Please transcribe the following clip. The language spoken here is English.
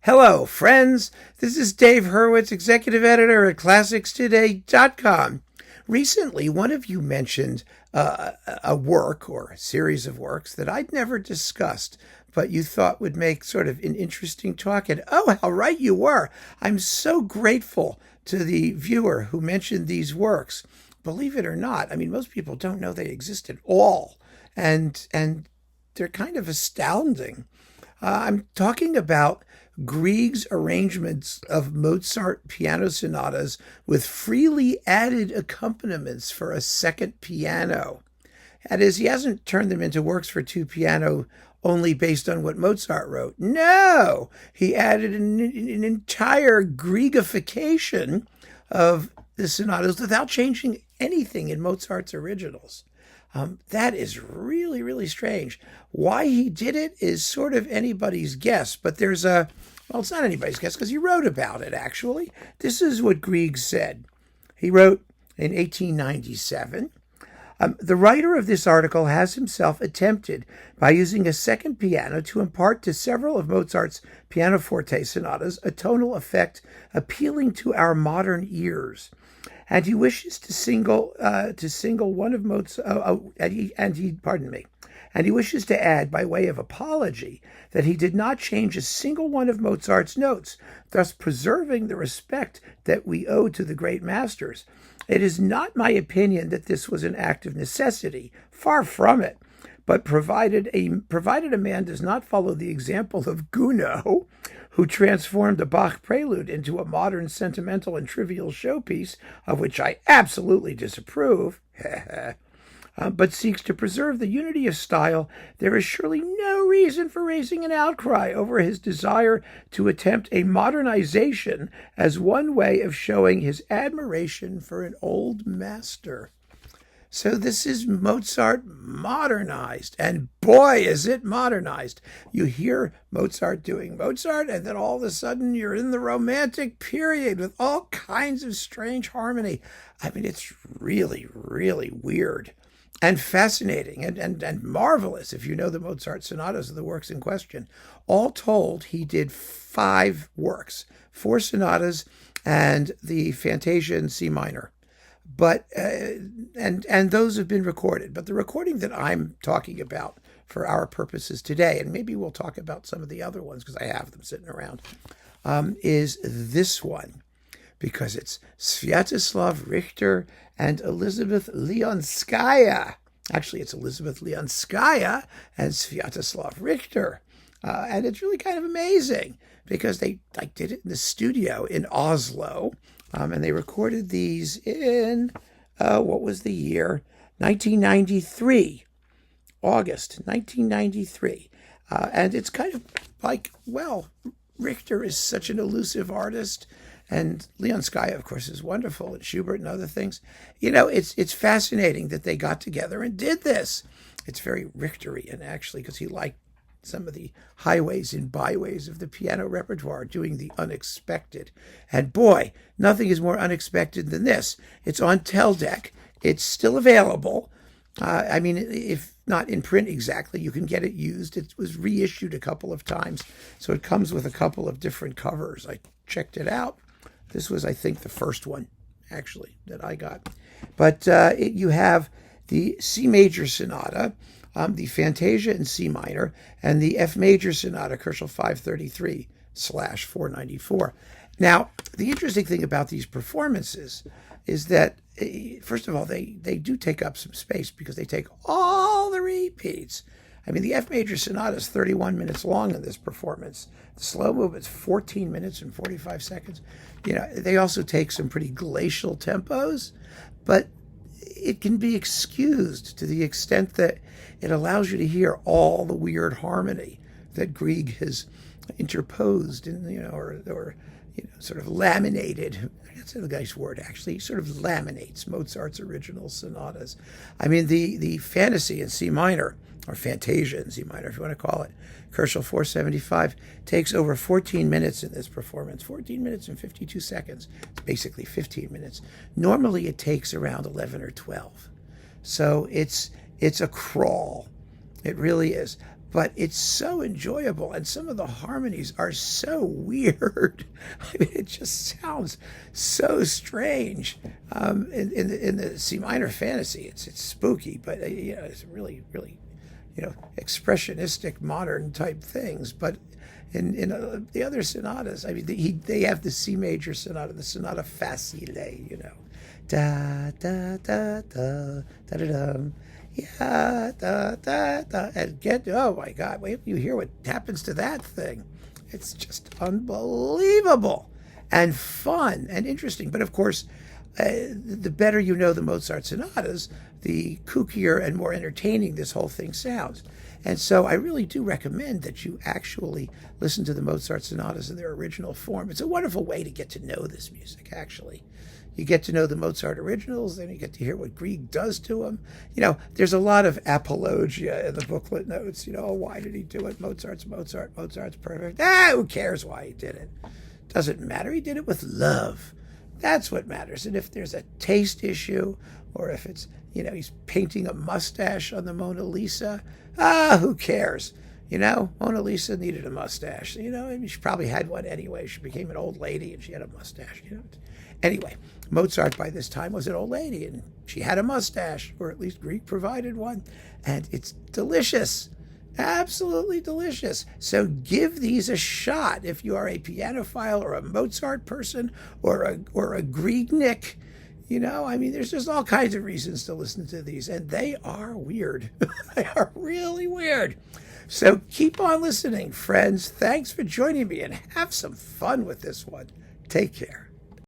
Hello, friends. This is Dave Hurwitz, executive editor at ClassicsToday.com. Recently, one of you mentioned a work or a series of works that I'd never discussed, but you thought would make sort of an interesting talk. And oh, how right you were. I'm so grateful to the viewer who mentioned these works. Believe it or not, I mean, most people don't know they exist at all. And they're kind of astounding. I'm talking about Grieg's arrangements of Mozart piano sonatas with freely added accompaniments for a second piano. That is, he hasn't turned them into works for two piano only based on what Mozart wrote. No, he added an entire Griegification of the sonatas without changing anything in Mozart's originals. That is really, really strange. Why he did it is sort of anybody's guess, but well, it's not anybody's guess because he wrote about it, actually. This is what Grieg said. He wrote in 1897, the writer of this article has himself attempted, by using a second piano, to impart to several of Mozart's pianoforte sonatas a tonal effect appealing to our modern ears. And he wishes to single one of Mozart. And he wishes to add, by way of apology, that he did not change a single one of Mozart's notes, thus preserving the respect that we owe to the great masters. It is not my opinion that this was an act of necessity, far from it. But provided a man does not follow the example of Gounod, who transformed a Bach prelude into a modern sentimental and trivial showpiece, of which I absolutely disapprove, but seeks to preserve the unity of style, there is surely no reason for raising an outcry over his desire to attempt a modernization as one way of showing his admiration for an old master. So this is Mozart modernized, and boy, is it modernized. You hear Mozart doing Mozart, and then all of a sudden you're in the Romantic period with all kinds of strange harmony. I mean, it's really, really weird and fascinating and marvelous if you know the Mozart sonatas of the works in question. All told, he did 5 works, 4 sonatas and the Fantasia in C minor. But and those have been recorded. But the recording that I'm talking about for our purposes today, and maybe we'll talk about some of the other ones because I have them sitting around, is this one, because it's Sviatoslav Richter and Elisabeth Leonskaja. Actually, it's Elisabeth Leonskaja and Sviatoslav Richter. And it's really kind of amazing because they did it in the studio in Oslo. And they recorded these in, what was the year? 1993, August 1993. And it's kind of like, well, Richter is such an elusive artist, and Leonskaja, of course, is wonderful, and Schubert and other things. You know, it's fascinating that they got together and did this. It's very Richterian, actually, because he liked some of the highways and byways of the piano repertoire, doing the unexpected. And boy, nothing is more unexpected than this. It's on Teldec. It's still available. I mean, if not in print exactly, you can get it used. It was reissued a couple of times, so it comes with a couple of different covers. I checked it out. This was, I think, the first one, actually, that I got. But you have the C major sonata, the Fantasia in C minor, and the F major sonata, Kochel 533/494. Now, the interesting thing about these performances is that, first of all, they do take up some space because they take all the repeats. I mean, the F major sonata is 31 minutes long in this performance. The slow movement's 14 minutes and 45 seconds. You know, they also take some pretty glacial tempos, but it can be excused to the extent that it allows you to hear all the weird harmony that Grieg has interposed in, or sort of laminated. That's a nice word, actually. He sort of laminates Mozart's original sonatas. I mean, the Fantasy in C minor, or Fantasia in C minor, if you want to call it, Kochel 475, takes over 14 minutes in this performance, 14 minutes and 52 seconds. It's basically 15 minutes. Normally it takes around 11 or 12. So it's a crawl. It really is. but it's so enjoyable, and some of the harmonies are so weird. I mean, it just sounds so strange. In the C minor fantasy, it's spooky, but it's really, really, expressionistic, modern type things. But in the other sonatas, I mean, they have the C major sonata, the sonata facile, da da da da da da da. Yeah, da, da, da, and oh my God, wait till you hear what happens to that thing. It's just unbelievable and fun and interesting. But of course, the better you know the Mozart sonatas, the kookier and more entertaining this whole thing sounds. And so I really do recommend that you actually listen to the Mozart sonatas in their original form. It's a wonderful way to get to know this music, actually. You get to know the Mozart originals, then you get to hear what Grieg does to them. There's a lot of apologia in the booklet notes. Why did he do it? Mozart's perfect. Who cares why he did it? Doesn't matter. He did it with love. That's what matters. And if there's a taste issue, or if it's, he's painting a mustache on the Mona Lisa, who cares? Mona Lisa needed a mustache. She probably had one anyway. She became an old lady and she had a mustache. Anyway, Mozart by this time was an old lady and she had a mustache, or at least Grieg provided one, and it's delicious. Absolutely delicious. So give these a shot if you are a pianophile or a Mozart person or a Griegnik. There's just all kinds of reasons to listen to these, and they are weird. They are really weird. So keep on listening, friends. Thanks for joining me, and have some fun with this one. Take care.